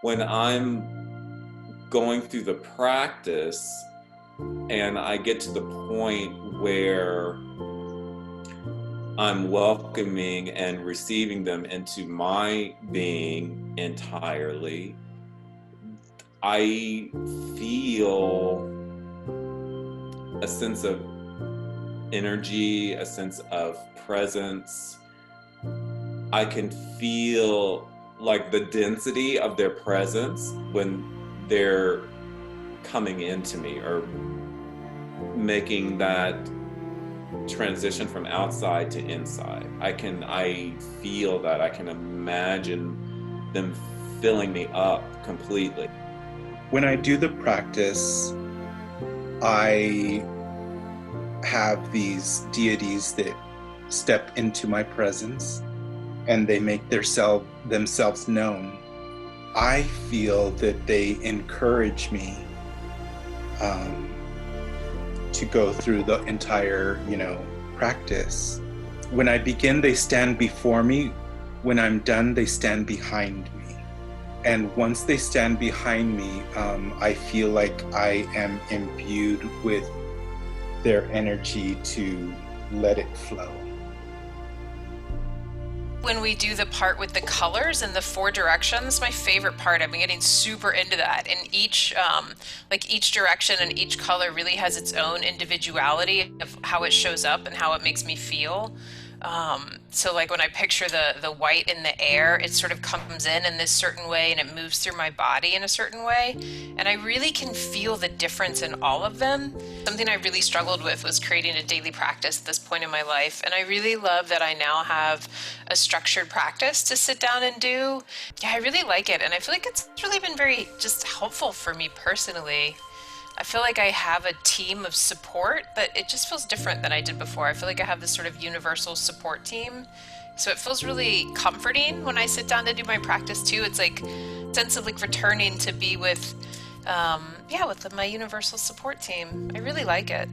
when I'm going through the practice and I get to the point where I'm welcoming and receiving them into my being entirely, I feel a sense of energy, a sense of presence. I can feel like the density of their presence when they're coming into me or making that transition from outside to inside. I feel that. I can imagine them filling me up completely. When I do the practice, I have these deities that step into my presence and they make themselves known. I feel that they encourage me to go through the entire, practice. When I begin, they stand before me. When I'm done, they stand behind me. And once they stand behind me, I feel like I am imbued with their energy to let it flow. When we do the part with the colors and the 4 directions, my favorite part, I've been getting super into that. And each direction and each color really has its own individuality of how it shows up and how it makes me feel. So like when I picture the white in the air, it sort of comes in this certain way and it moves through my body in a certain way. And I really can feel the difference in all of them. Something I really struggled with was creating a daily practice at this point in my life. And I really love that I now have a structured practice to sit down and do. Yeah, I really like it. And I feel like it's really been very just helpful for me personally. I feel like I have a team of support, but it just feels different than I did before. I feel like I have this sort of universal support team. So it feels really comforting when I sit down to do my practice too. It's like a sense of like returning to be with my universal support team. I really like it.